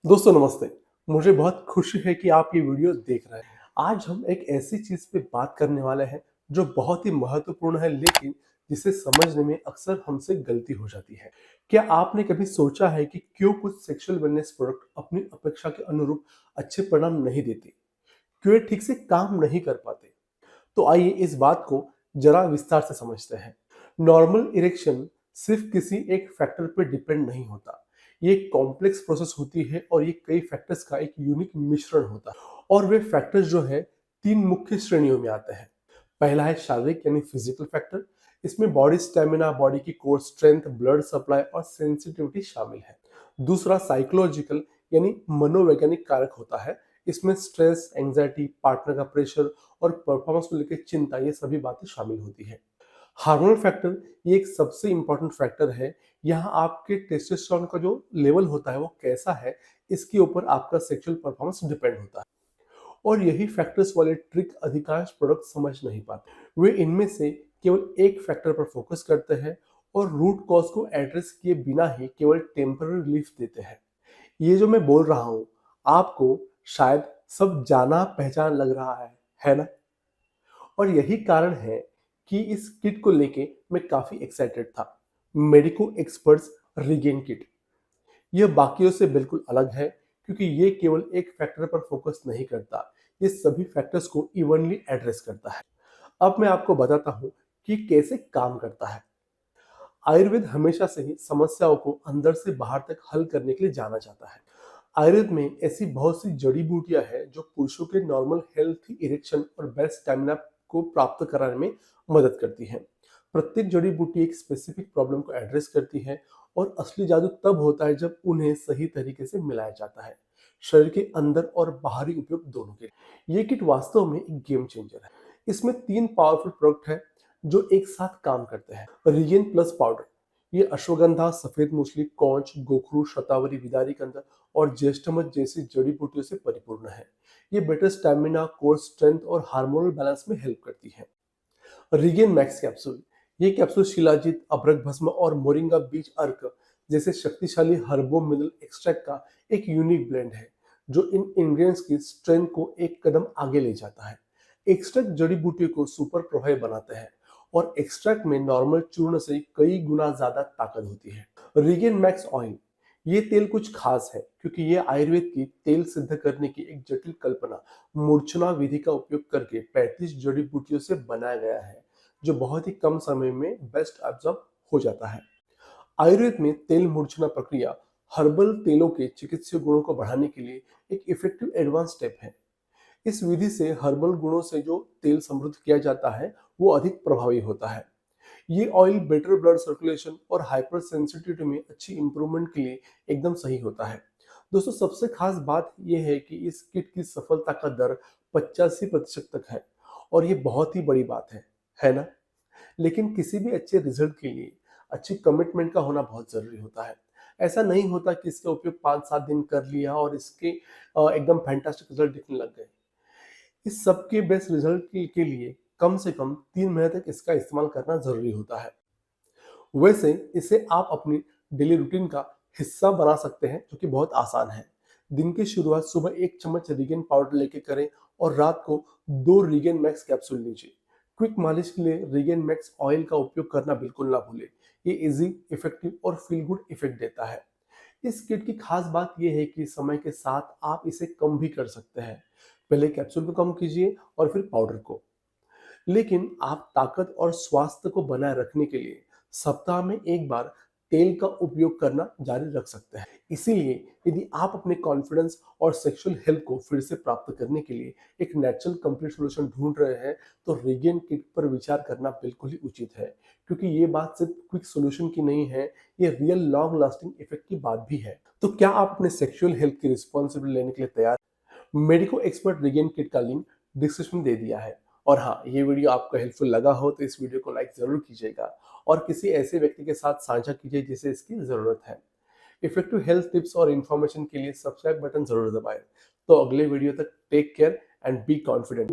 दोस्तों नमस्ते। मुझे बहुत खुशी है कि आप ये वीडियो देख रहे हैं। आज हम एक ऐसी चीज़ पे बात करने वाले हैं जो बहुत ही महत्वपूर्ण है, लेकिन जिसे समझने में अक्सर हमसे गलती हो जाती है। क्या आपने कभी सोचा है कि क्यों कुछ सेक्सुअल वेलनेस प्रोडक्ट अपनी अपेक्षा के अनुरूप अच्छे परिणाम नहीं देते? क्यों ये ठीक से काम नहीं कर पाते? तो आइए इस बात को जरा विस्तार से समझते हैं। नॉर्मल इरेक्शन सिर्फ किसी एक फैक्टर पर डिपेंड नहीं होता। ये एक कॉम्प्लेक्स प्रोसेस होती है और ये कई फैक्टर्स का एक यूनिक मिश्रण होता है। और वे फैक्टर्स जो है 3 मुख्य श्रेणियों में आते हैं। पहला है शारीरिक यानी फिजिकल फैक्टर। इसमें बॉडी स्टैमिना, बॉडी की कोर स्ट्रेंथ, ब्लड सप्लाई और सेंसिटिविटी शामिल है। दूसरा साइकोलॉजिकल यानी मनोवैज्ञानिक कारक होता है। इसमें स्ट्रेस, एंजाइटी, पार्टनर का प्रेशर और परफॉर्मेंस को लेकर चिंता, ये सभी बातें शामिल होती है। हार्मोनल फैक्टर ये एक सबसे इंपॉर्टेंट फैक्टर है। यहाँ आपके टेस्टोस्टेरोन का जो लेवल होता है वो कैसा है, इसके ऊपर आपका सेक्सुअल परफॉर्मेंस डिपेंड होता है। और यही फैक्टर्स वाले ट्रिक अधिकांश प्रोडक्ट समझ नहीं पाते। वे इनमें से केवल एक फैक्टर पर फोकस करते हैं और रूट कॉज को एड्रेस किए बिना ही केवल टेम्पररी रिलीफ देते हैं। ये जो मैं बोल रहा हूँ, आपको शायद सब जाना पहचान लग रहा है ना? और यही कारण है कि इस किट को लेके मैं काफी एक्साइटेड था। Medico experts regain kit. यह बाकियों से बिल्कुल अलग है क्योंकि ये केवल एक फैक्टर पर फोकस नहीं करता, ये सभी फैक्टर्स को इवनली एड्रेस करता है। अब मैं आपको बताता हूँ कि कैसे काम करता है। आयुर्वेद हमेशा से ही समस्याओं को अंदर से बाहर तक हल करने के लिए जाना जाता है। आयुर्वेद में ऐसी बहुत सी जड़ी बूटियां हैं जो पुरुषों के नॉर्मल हेल्थ, इरेक्शन और बेस्ट स्टैमिना को प्राप्त कराने में मदद करती हैं। प्रत्येक जड़ी बूटी एक स्पेसिफिक प्रॉब्लम को एड्रेस करती है और असली जादू तब होता है जब उन्हें सही तरीके से मिलाया जाता है, शरीर के अंदर और बाहरी उपयोग दोनों के लिए। ये किट वास्तव में एक गेम चेंजर है। इसमें 3 पावरफुल प्रोडक्ट है जो एक साथ काम करते हैं। रिगेन प्लस पाउडर, ये अश्वगंधा, सफेद मूसली, कौच, गोखरू, शतावरी, विदारी कंद और ज्येष्ठमध जैसी जड़ी बूटियों से परिपूर्ण है। ये बेटर स्टैमिना, कोर स्ट्रेंथ और हार्मोनल बैलेंस में हेल्प करती है। रिगेन मैक्स कैप्सूल, ये कैप्सूल शिलाजीत, अभ्रक भस्म और मोरिंगा बीज अर्क जैसे शक्तिशाली हर्बो मिनरल एक्सट्रैक्ट का एक यूनिक ब्लेंड है जो इन इंग्रेडिएंट्स की स्ट्रेंथ को एक कदम आगे ले जाता है। एक्सट्रैक्ट जड़ी बूटियों को सुपर प्रभावी बनाते हैं और एक्सट्रैक्ट में नॉर्मल चूर्ण से कई गुना ज्यादा ताकत होती है। रिगेन मैक्स ऑयल, ये तेल कुछ खास है क्योंकि ये आयुर्वेद की तेल सिद्ध करने की एक जटिल कल्पना मूर्छना विधि का उपयोग करके 35 जड़ी बूटियों से बनाया गया है जो बहुत ही कम समय में बेस्ट एब्जॉर्ब हो जाता है। आयुर्वेद में तेल मूर्छना प्रक्रिया हर्बल तेलों के चिकित्सीय गुणों को बढ़ाने के लिए एक इफेक्टिव एडवांस स्टेप है। इस विधि से हर्बल गुणों से जो तेल समृद्ध किया जाता है वो अधिक प्रभावी होता है। ये ऑयल बेटर ब्लड सर्कुलेशन और हाइपर सेंसिटिविटी में अच्छी इंप्रूवमेंट के लिए एकदम सही होता है। दोस्तों सबसे खास बात यह है कि इस किट की सफलता का दर 85% तक है और ये बहुत ही बड़ी बात है ना? लेकिन किसी भी अच्छे रिजल्ट के लिए अच्छी कमिटमेंट का होना बहुत जरूरी होता है। ऐसा नहीं होता कि इसका उपयोग 5-7 दिन कर लिया और इसके एकदम फैंटास्टिक रिजल्ट दिखने लग गए। इस सब के बेस्ट रिजल्ट के लिए कम से कम 3 महीने तक इसका इस्तेमाल करना जरूरी होता है। वैसे इसे आप अपनी डेली रूटीन का हिस्सा बना सकते हैं जो कि बहुत आसान है। दिन की शुरुआत सुबह 1 चम्मच रिगेन पाउडर लेके करें और रात को 2 रिगेन मैक्स कैप्सूल लीजिए। क्विक मालिश के लिए रिगेन मैक्स ऑयल का उपयोग करना बिल्कुल ना भूलें। ये इजी, इफेक्टिव और फील गुड इफेक्ट देता है। इस किट की खास बात यह है कि समय के साथ आप इसे कम भी कर सकते हैं। पहले कैप्सूल को कम कीजिए और फिर पाउडर को। लेकिन आप ताकत और स्वास्थ्य को बनाए रखने के लिए सप्ताह में एक बार तेल का उपयोग करना जारी रख सकते हैं। इसीलिए यदि आप अपने कॉन्फिडेंस और सेक्सुअल हेल्थ को फिर से प्राप्त करने के लिए एक नेचुरल कंप्लीट सॉल्यूशन ढूंढ रहे हैं तो रिगेन किट पर विचार करना बिल्कुल ही उचित है, क्योंकि ये बात सिर्फ क्विक सॉल्यूशन की नहीं है, ये रियल लॉन्ग लास्टिंग इफेक्ट की बात भी है। तो क्या आप अपने सेक्सुअल हेल्थ की रिस्पॉन्सिबिलिटी लेने के लिए तैयार? मेडिको एक्सपर्ट रिगेन किट का लिंक डिस्क्रिप्शन में दे दिया है। और हाँ, ये वीडियो आपको हेल्पफुल लगा हो तो इस वीडियो को लाइक जरूर कीजिएगा और किसी ऐसे व्यक्ति के साथ साझा कीजिए जिसे इसकी जरूरत है। इफेक्टिव हेल्थ टिप्स और इन्फॉर्मेशन के लिए सब्सक्राइब बटन जरूर दबाएं। तो अगले वीडियो तक take care and be confident.